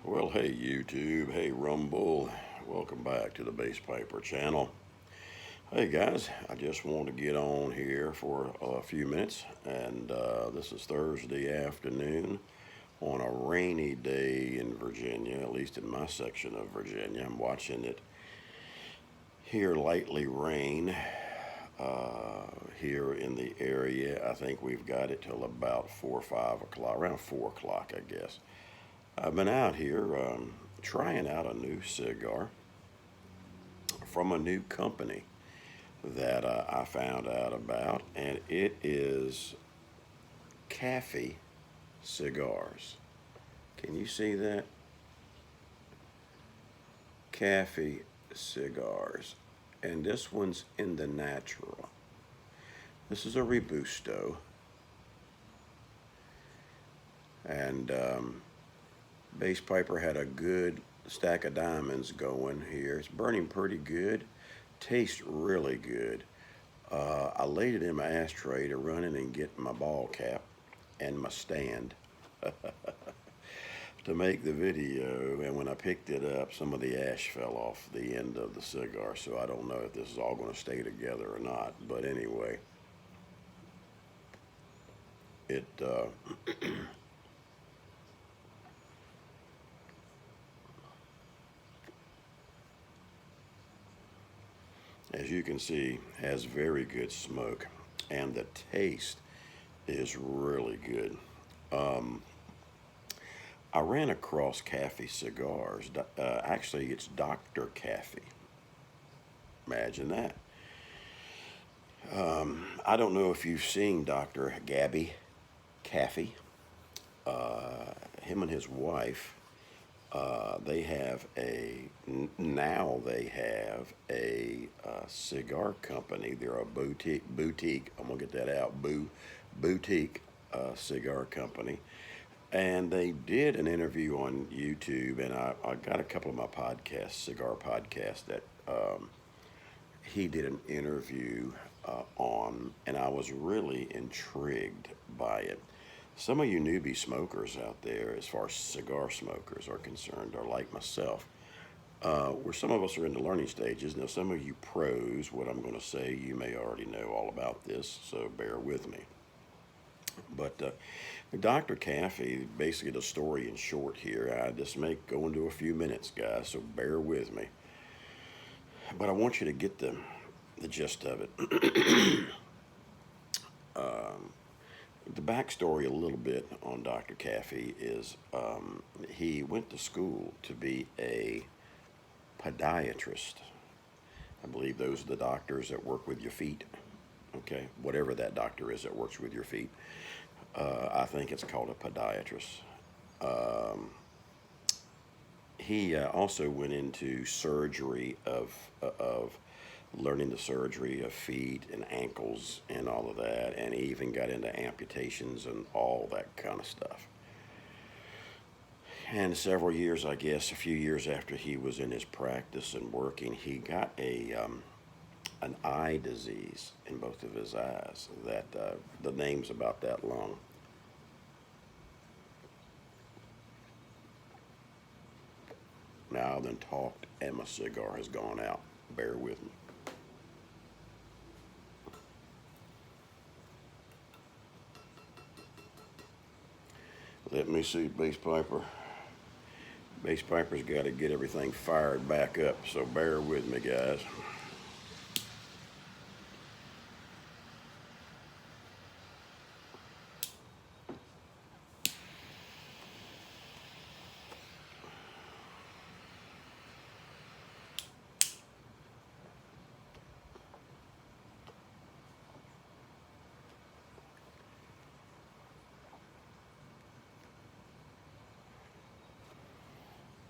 Well, hey YouTube, hey Rumble, welcome back to the Bass Piper channel. Hey guys, I just want to get on here for a few minutes, and this is Thursday afternoon on a rainy day in Virginia, at least in my section of Virginia. I'm watching it here lightly rain here in the area. I think we've got it till about 4 or 5 o'clock, around 4 o'clock, I guess. I've been out here trying out a new cigar from a new company that I found out about, and it is Kafie Cigars. Can you see that? Kafie Cigars. And this one's in the natural. This is a Robusto. And Bass Piper had a good stack of diamonds going here. It's burning pretty good. Tastes really good. I laid it in my ashtray to run in and get my ball cap and my stand to make the video, and when I picked it up, some of the ash fell off the end of the cigar, so I don't know if this is all going to stay together or not. But anyway, it as you can see, has very good smoke, and the taste is really good. I ran across Kafie Cigars. Actually, it's Dr. Kafie. Imagine that. I don't know if you've seen Dr. Gabby Kafie. Him and his wife, they have now they have a cigar company. They're a boutique. I'm gonna get that out. Boutique cigar company. And they did an interview on YouTube, and I got a couple of my podcasts, cigar podcasts, that he did an interview on, and I was really intrigued by it. Some of you newbie smokers out there, as far as cigar smokers are concerned, are like myself, where some of us are in the learning stages. Now, some of you pros, what I'm going to say, you may already know all about this, so bear with me. But Dr. Kafie, basically the story in short here, I just may go into a few minutes, guys, so bear with me. But I want you to get the gist of it. The backstory a little bit on Dr. Kafie is he went to school to be a podiatrist. I believe those are the doctors that work with your feet. Okay, whatever that doctor is that works with your feet. I think it's called a podiatrist. He also went into surgery of learning the surgery of feet and ankles and all of that, and he even got into amputations and all that kind of stuff. And several years, I guess, a few years after he was in his practice and working, he got an eye disease in both of his eyes that the name's about that long. Now then talked, and my cigar has gone out. Bear with me. Let me see, Bass Piper. Bass Piper's got to get everything fired back up, so bear with me, guys.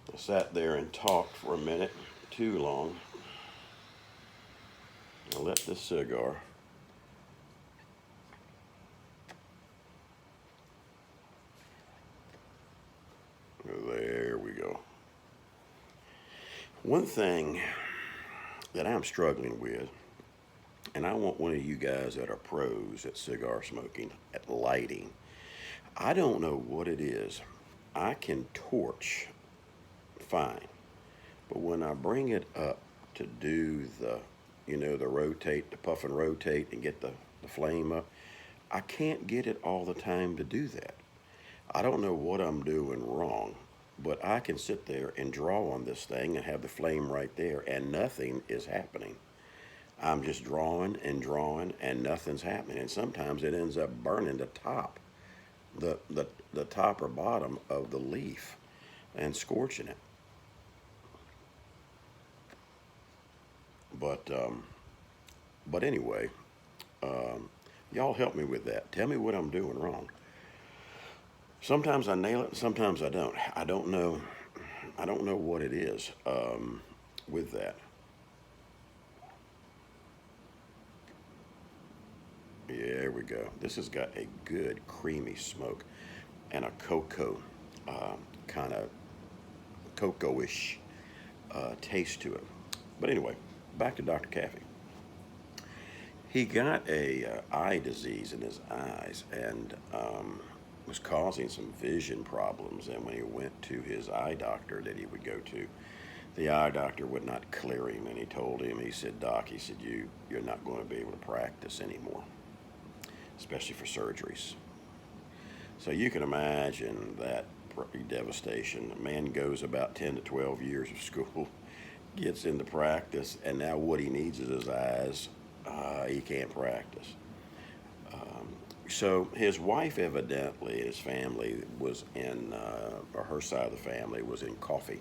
I sat there and talked for a minute, too long. I let this cigar there we go. One thing that I'm struggling with, and I want one of you guys that are pros at cigar smoking, at lighting, I don't know what it is. I can torch fine. But when I bring it up to do the rotate, the puff and rotate and get the flame up, I can't get it all the time to do that. I don't know what I'm doing wrong, but I can sit there and draw on this thing and have the flame right there, and nothing is happening. I'm just drawing and nothing's happening. And sometimes it ends up burning the top, the top or bottom of the leaf and scorching it. But anyway, y'all help me with that. Tell me what I'm doing wrong. Sometimes I nail it, sometimes I don't. I don't know. I don't know what it is with that. Yeah, there we go. This has got a good creamy smoke and a cocoa kind of cocoa-ish taste to it. But anyway, back to Dr. Kafie. He got a eye disease in his eyes and was causing some vision problems. And when he went to his eye doctor that he would go to, the eye doctor would not clear him. And he told him, he said, Doc, he said, you're not going to be able to practice anymore, especially for surgeries. So you can imagine that devastation. A man goes about 10 to 12 years of school, gets into practice, and now what he needs is his eyes. He can't practice. So his wife, evidently, his family was in, or her side of the family was in Kafie.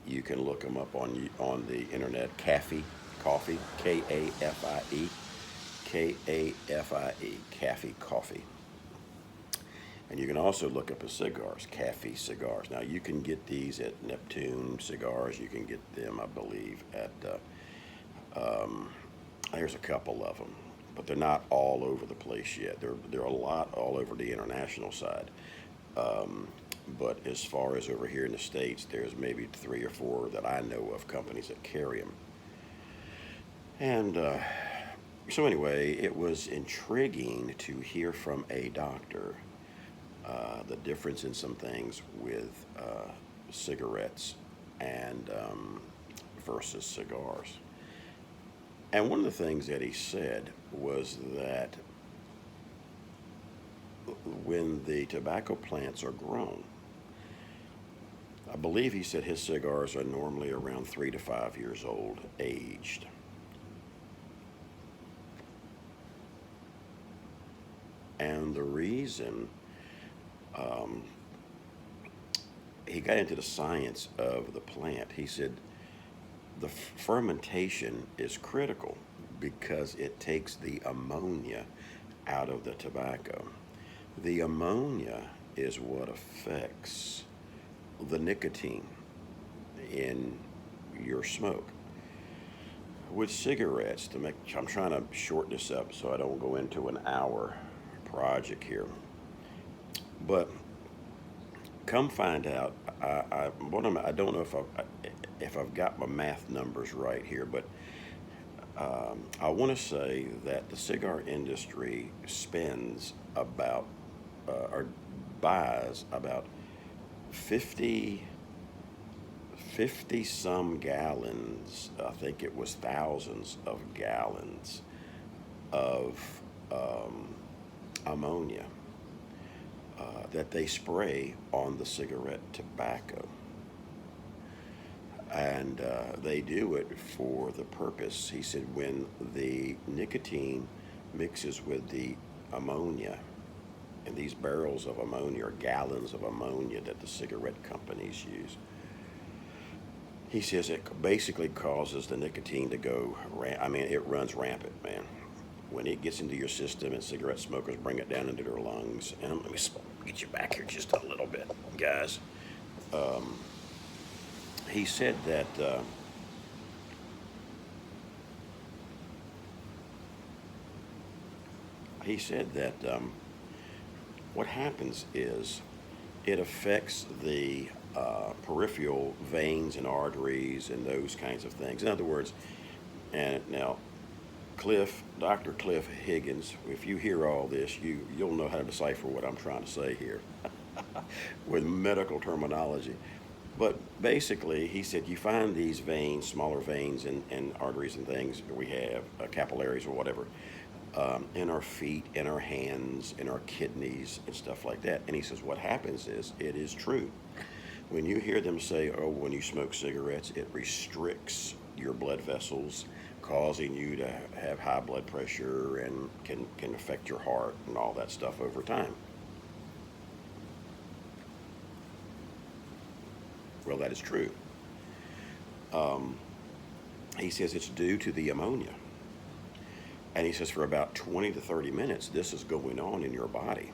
You can look them up on the internet. Kafie, Coffee, Kafie, Kafie, Kafie Coffee. And you can also look up his cigars, Kafie cigars. Now you can get these at Neptune Cigars. You can get them, I believe, at there's a couple of them, but they're not all over the place yet. They're a lot all over the international side. But as far as over here in the States, there's maybe 3 or 4 that I know of companies that carry them. And so anyway, it was intriguing to hear from a doctor the difference in some things with cigarettes and versus cigars. And one of the things that he said was that when the tobacco plants are grown, I believe he said his cigars are normally around 3 to 5 years old, aged. And the reason he got into the science of the plant, he said the fermentation is critical because it takes the ammonia out of the tobacco. The ammonia is what affects the nicotine in your smoke. With cigarettes, I'm trying to shorten this up so I don't go into an hour project here. But come find out, I don't know if I've got my math numbers right here, but I want to say that the cigar industry spends about or buys about 50 some gallons, I think it was thousands of gallons of ammonia that they spray on the cigarette tobacco. And they do it for the purpose. He said when the nicotine mixes with the ammonia, and these barrels of ammonia or gallons of ammonia that the cigarette companies use, he says it basically causes the nicotine to go, it runs rampant, man. When it gets into your system, and cigarette smokers bring it down into their lungs. And let me get you back here just a little bit, guys. He said that what happens is it affects the peripheral veins and arteries and those kinds of things. In other words, and now Dr. Cliff Higgins, if you hear all this, you'll know how to decipher what I'm trying to say here with medical terminology. But basically, he said you find these veins, smaller veins and arteries and things we have, capillaries or whatever, in our feet, in our hands, in our kidneys, and stuff like that. And he says what happens is, it is true. When you hear them say, oh, when you smoke cigarettes, it restricts your blood vessels, causing you to have high blood pressure and can affect your heart and all that stuff over time. Well, that is true. He says it's due to the ammonia. And he says for about 20 to 30 minutes, this is going on in your body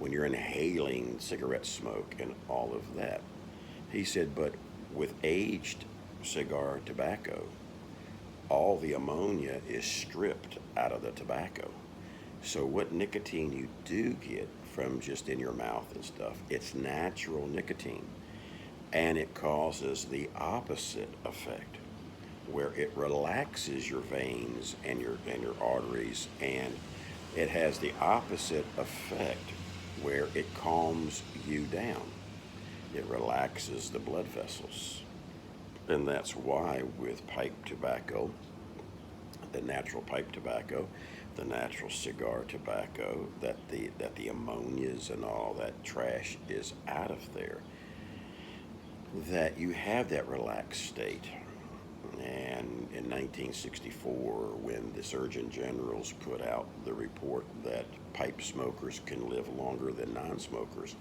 when you're inhaling cigarette smoke and all of that. He said, but with aged cigar tobacco, all the ammonia is stripped out of the tobacco. So what nicotine you do get from just in your mouth and stuff, it's natural nicotine. And it causes the opposite effect, where it relaxes your veins and your arteries, and it has the opposite effect where it calms you down. It relaxes the blood vessels. And that's why with pipe tobacco, the natural pipe tobacco, the natural cigar tobacco, that the ammonias and all that trash is out of there, that you have that relaxed state. And in 1964, when the Surgeon Generals put out the report that pipe smokers can live longer than non-smokers,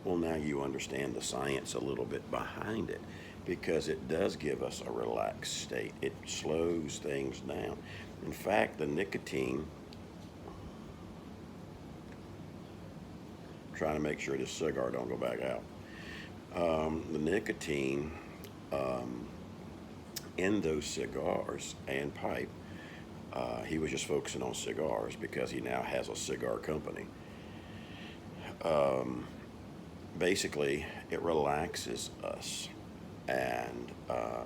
well, now you understand the science a little bit behind it, because it does give us a relaxed state. It slows things down. In fact, the nicotine, trying to make sure this cigar don't go back out. The nicotine in those cigars and pipe, he was just focusing on cigars because he now has a cigar company. Basically, it relaxes us. And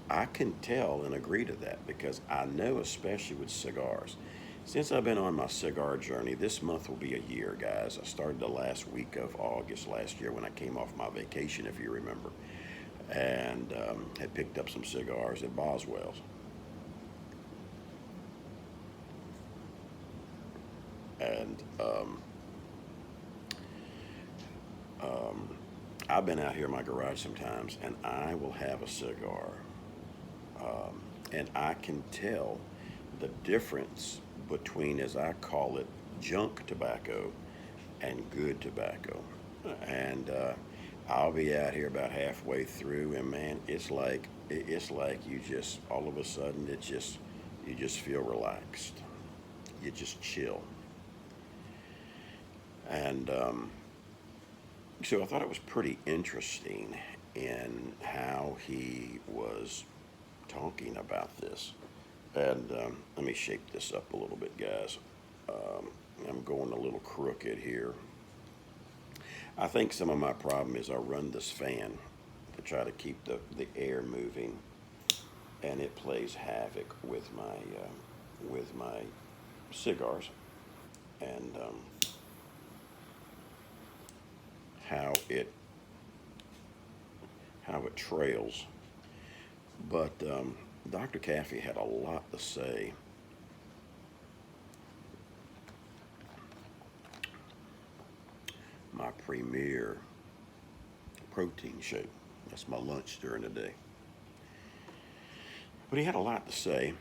I can tell and agree to that, because I know, especially with cigars, since I've been on my cigar journey, this month will be a year, guys. I started the last week of August last year when I came off my vacation, if you remember, and had picked up some cigars at Boswell's. And I've been out here in my garage sometimes, and I will have a cigar, and I can tell the difference between, as I call it, junk tobacco and good tobacco. And I'll be out here about halfway through, and man, it's like you just all of a sudden you just feel relaxed. You just chill. And so I thought it was pretty interesting in how he was talking about this. And let me shape this up a little bit, guys. I'm going a little crooked here. I think some of my problem is I run this fan to try to keep the air moving, and it plays havoc with my cigars, and how it trails. But Dr. Kafie had a lot to say. My premier protein shake. That's my lunch during the day. But he had a lot to say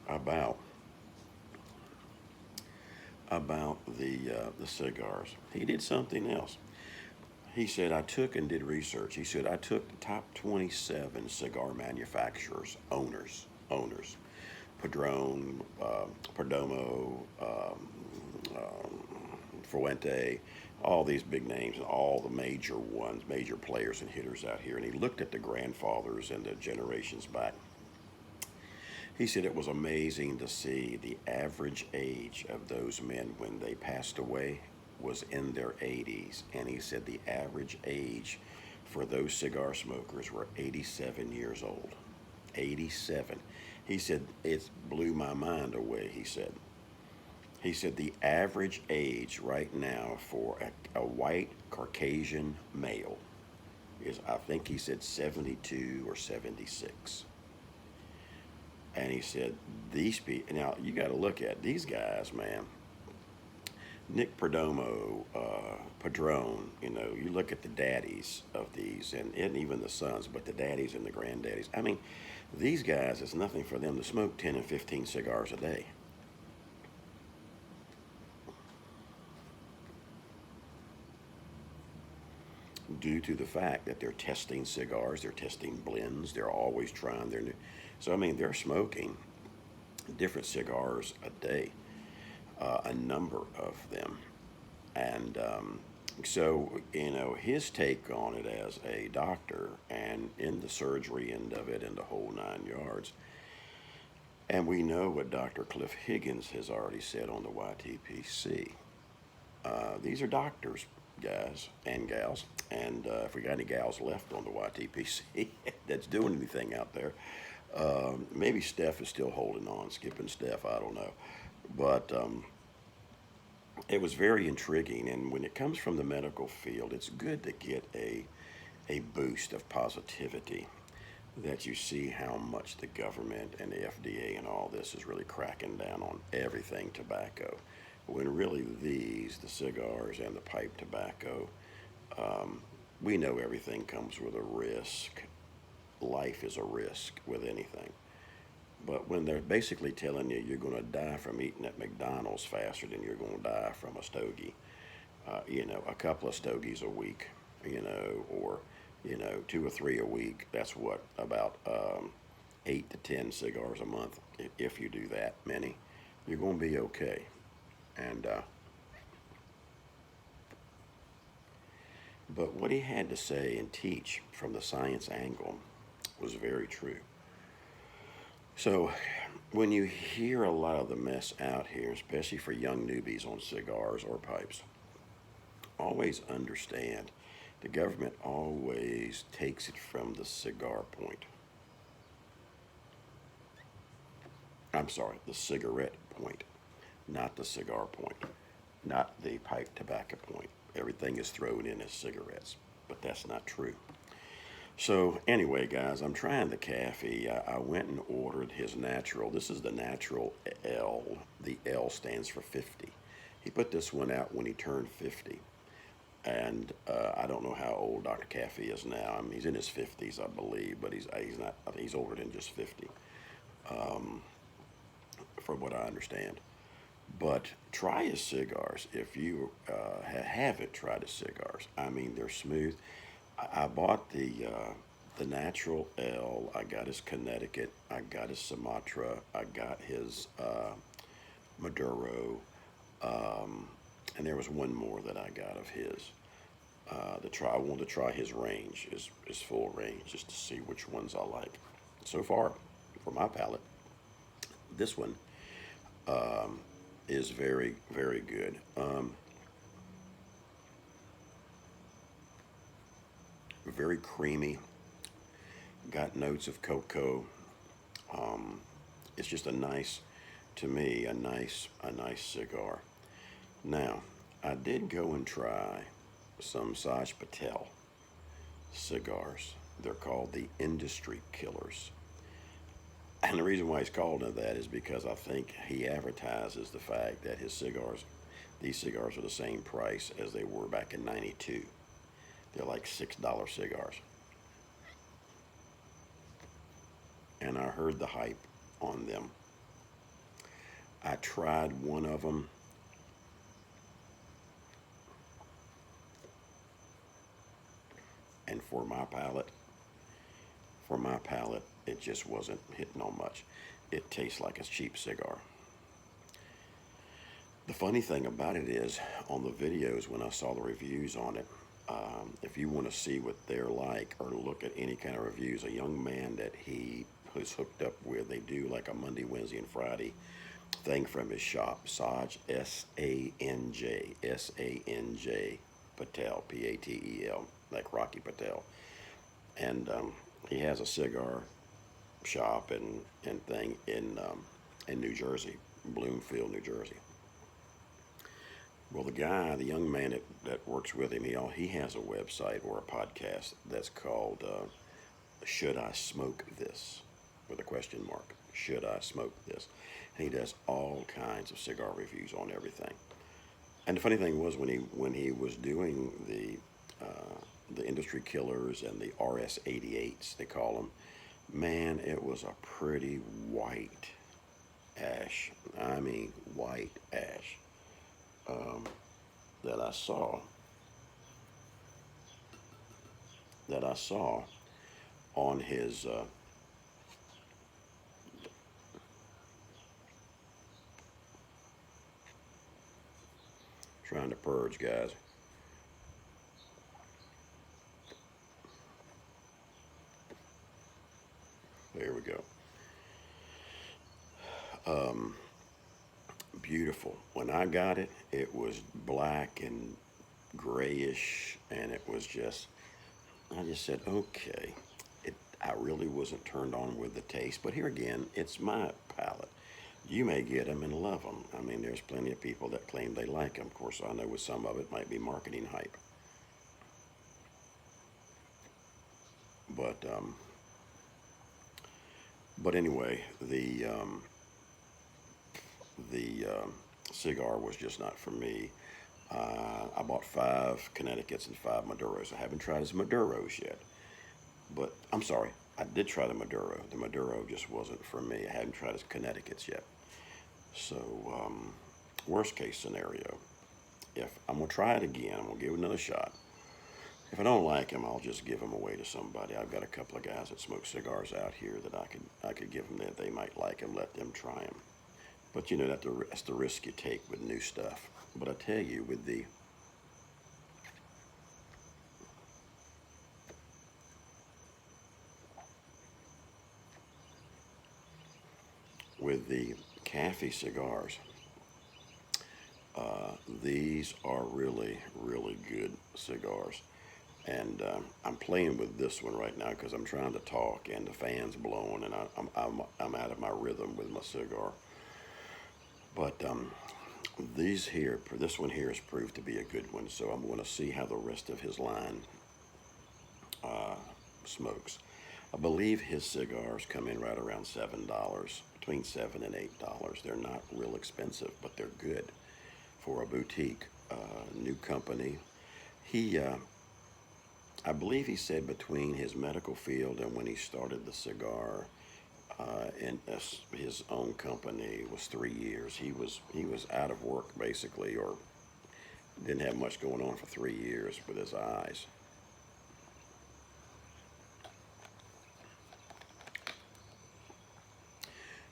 about the cigars. He did something else. He said, I took and did research. He said, I took the top 27 cigar manufacturers, owners, Padron, Perdomo, Fuente, all these big names, and all the major ones, major players and hitters out here. And he looked at the grandfathers and the generations back. He said it was amazing to see the average age of those men when they passed away was in their 80s. And he said the average age for those cigar smokers were 87 years old. 87. He said, it blew my mind away, he said. He said the average age right now for a white Caucasian male is, I think he said 72 or 76. And he said, these people, now you got to look at these guys, man. Nick Perdomo, Padron, you look at the daddies of these, and even the sons, but the daddies and the granddaddies. I mean, these guys, it's nothing for them to smoke 10 and 15 cigars a day. Due to the fact that they're testing cigars, they're testing blends, they're always trying their new. So, I mean, they're smoking different cigars a day, a number of them. And so, his take on it as a doctor and in the surgery end of it and the whole 9 yards. And we know what Dr. Cliff Higgins has already said on the YTPC. These are doctors, guys and gals. And if we got any gals left on the YTPC that's doing anything out there, maybe Steph is still holding on, skipping Steph, I don't know. But it was very intriguing. And when it comes from the medical field, it's good to get a boost of positivity that you see how much the government and the FDA and all this is really cracking down on everything tobacco. When really the cigars and the pipe tobacco, we know everything comes with a risk. Life is a risk with anything. But when they're basically telling you you're going to die from eating at McDonald's faster than you're going to die from a stogie, a couple of stogies a week, or, 2 or 3 a week, that's what, about 8 to 10 cigars a month. If you do that many, you're going to be okay. And, but what he had to say and teach from the science angle was very true. So, when you hear a lot of the mess out here, especially for young newbies on cigars or pipes, always understand the government always takes it from the cigar point. I'm sorry, the cigarette point, not the cigar point, not the pipe tobacco point. Everything is thrown in as cigarettes, but that's not true. So anyway, guys, I'm trying the Kafie. I went and ordered his natural. This is the Natural L. The L stands for 50. He put this one out when he turned 50. And I don't know how old Dr. Kafie is now. I mean, he's in his 50s, I believe, but he's not. I think he's older than just 50, from what I understand. But try his cigars if you haven't tried his cigars. I mean, they're smooth. I bought the Natural L. I got his Connecticut. I got his Sumatra. I got his Maduro. And there was one more that I got of his. I wanted to try his range, his full range, just to see which ones I like. So far, for my palate, this one is very, very good. Very creamy. Got notes of cocoa. It's just to me, a nice cigar. Now, I did go and try some Saj Patel cigars. They're called the Industry Killers. And the reason why he's called that is because I think he advertises the fact that these cigars are the same price as they were back in '92. They're like $6 cigars. And I heard the hype on them. I tried one of them. And for my palate, it just wasn't hitting on much. It tastes like a cheap cigar. The funny thing about it is, on the videos when I saw the reviews on it, if you want to see what they're like or look at any kind of reviews, a young man that he was hooked up with, they do like a Monday, Wednesday, and Friday thing from his shop, Saj, S-A-N-J, S-A-N-J, Patel, P-A-T-E-L, like Rocky Patel. And he has a cigar shop and thing in New Jersey, Bloomfield, New Jersey. Well, the young man that works with him, he has a website or a podcast that's called "Should I Smoke This?" with a question mark. Should I smoke this? And he does all kinds of cigar reviews on everything. And the funny thing was when he was doing the industry killers and the RS-88s, they call them. Man, it was a pretty white ash. I mean, white ash that I saw that I saw on his. Trying to purge, guys. There we go. Beautiful. When I got it, it was black and grayish, and it was just. I just said, okay. I really wasn't turned on with the taste, but here again, it's my palate. You may get them and love them. I mean, there's plenty of people that claim they like them. Of course, I know with some of it might be marketing hype, but anyway, the cigar was just not for me. I bought 5 Connecticut's and 5 Maduros. I haven't tried his Maduros yet, but I'm sorry, I did try the Maduro. The Maduro just wasn't for me. I hadn't tried his Connecticut's yet. So, worst case scenario, if I'm gonna try it again, I'm gonna give it another shot. If I don't like him, I'll just give him away to somebody. I've got a couple of guys that smoke cigars out here that I could give them that they might like him. Let them try him. But you know that's the risk you take with new stuff. But I tell you, with the Kafie cigars, these are really really good cigars. And I'm playing with this one right now because I'm trying to talk and the fan's blowing and I'm out of my rhythm with my cigar. But this one here has proved to be a good one. So I'm going to see how the rest of his line smokes. I believe his cigars come in right around $7, between $7 and $8. They're not real expensive, but they're good for a boutique new company. He, I believe he said between his medical field and when he started the cigar in his own company was 3 years. He was out of work basically, or didn't have much going on for 3 years with his eyes.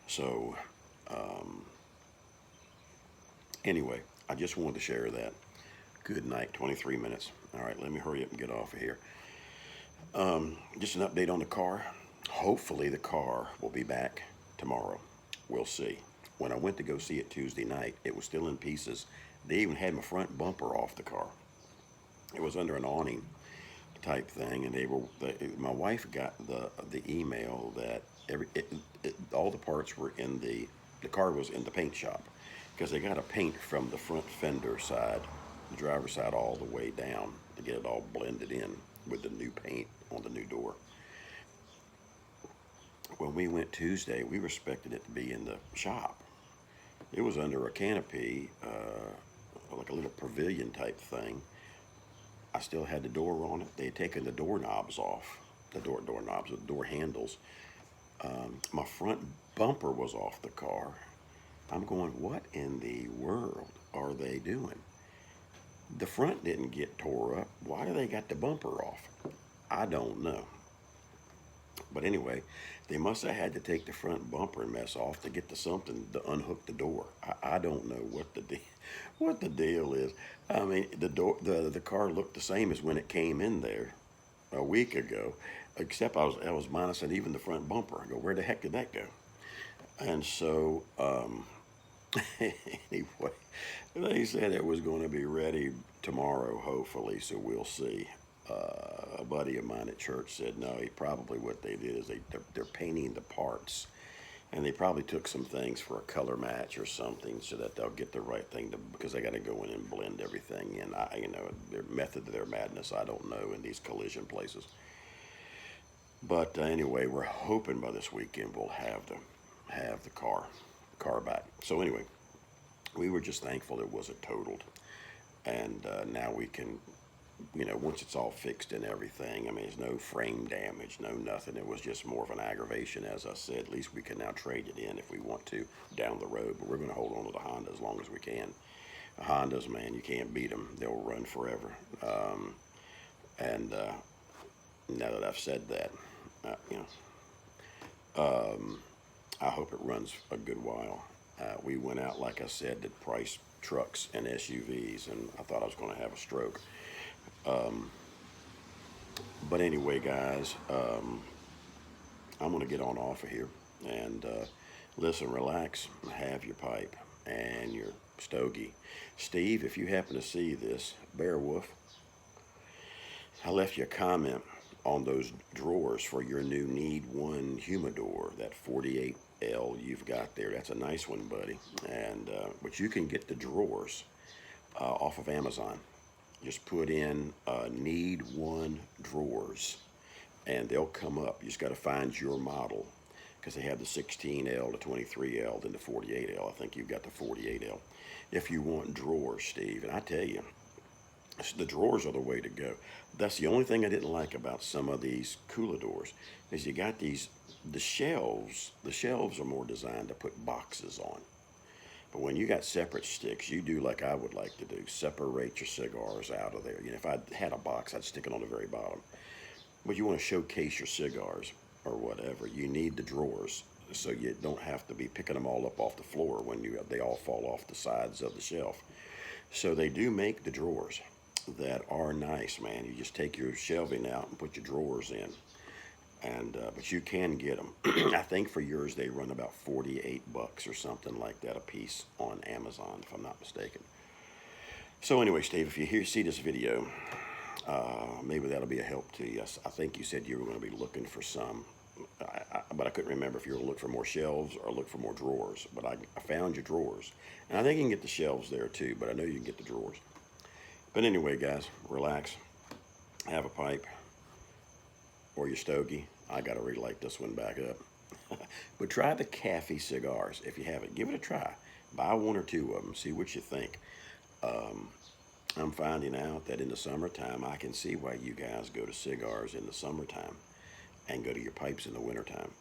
So anyway, I just wanted to share that. Good night. 23 minutes. All right, let me hurry up and get off of here. Just an update on the car. Hopefully, the car will be back tomorrow. We'll see. When I went to go see it Tuesday night, it was still in pieces. They even had my front bumper off the car. It was under an awning type thing, and my wife got the email that all the parts were in the car was in the paint shop because they got to paint from the front fender side, the driver's side, all the way down to get it all blended in with the new paint on the new door. When we went Tuesday, we expected it to be in the shop. It was under a canopy, like a little pavilion type thing. I still had the door on it. They had taken the doorknobs off, the door handles. My front bumper was off the car. I'm going, what in the world are they doing? The front didn't get tore up. Why do they got the bumper off? I don't know. But anyway, they must have had to take the front bumper and mess off to get to something to unhook the door. I don't know what the deal is. I mean, the car looked the same as when it came in there a week ago, except I was minusing even the front bumper. I go, where the heck did that go? And so anyway, they said it was going to be ready tomorrow, hopefully. So we'll see. A buddy of mine at church said no. He probably what they did is they're painting the parts And they probably took some things for a color match or something so that they'll get the right thing to, because they got to go in and blend everything in. Their method of their madness, I don't know in these collision places. But anyway, we're hoping by this weekend we'll have the car back. So anyway, we were just thankful it wasn't totaled, and now we can, once it's all fixed and everything. I mean, there's no frame damage, no nothing. It was just more of an aggravation, as I said. At least we can now trade it in if we want to down the road. But we're going to hold on to the Honda as long as we can. The Hondas, man, you can't beat them. They'll run forever. And now that I've said that, you know, I hope it runs a good while. We went out, like I said, to price trucks and SUVs, and I thought I was going to have a stroke. But anyway, guys, I'm going to get on off of here and listen, relax, have your pipe and your stogie. Steve, if you happen to see this, Bearwolf, I left you a comment on those drawers for your new Need One humidor, that 48L you've got there. That's a nice one, buddy. And but you can get the drawers off of Amazon. Just put in Need One drawers, and they'll come up. You just got to find your model, because they have the 16L, the 23L, then the 48L. I think you've got the 48L. If you want drawers, Steve, and I tell you, the drawers are the way to go. That's the only thing I didn't like about some of these cooler doors, is you got the shelves. The shelves are more designed to put boxes on. But when you got separate sticks, you do like I would like to do. Separate your cigars out of there. If I had a box, I'd stick it on the very bottom. But you want to showcase your cigars or whatever, you need the drawers so you don't have to be picking them all up off the floor when they all fall off the sides of the shelf. So they do make the drawers that are nice, man. You just take your shelving out and put your drawers in, and but you can get them. I think for yours they run about $48 or something like that a piece on Amazon, if I'm not mistaken. So anyway, Steve, if you see this video, maybe that'll be a help to you. I think you said you were going to be looking for some, but I couldn't remember if you were going to look for more shelves or look for more drawers. But I found your drawers, and I think you can get the shelves there too, but I know you can get the drawers. But anyway, guys, relax, have a pipe or your stogie. I got to relight this one back up. But try the Kafie cigars if you haven't. Give it a try. Buy one or two of them. See what you think. I'm finding out that in the summertime, I can see why you guys go to cigars in the summertime and go to your pipes in the wintertime.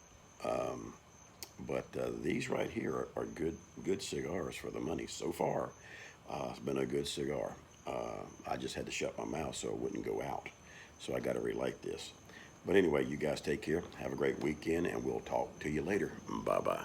But these right here are good cigars for the money. So far, it's been a good cigar. I just had to shut my mouth so it wouldn't go out. So I got to relight this. But anyway, you guys take care. Have a great weekend, and we'll talk to you later. Bye-bye.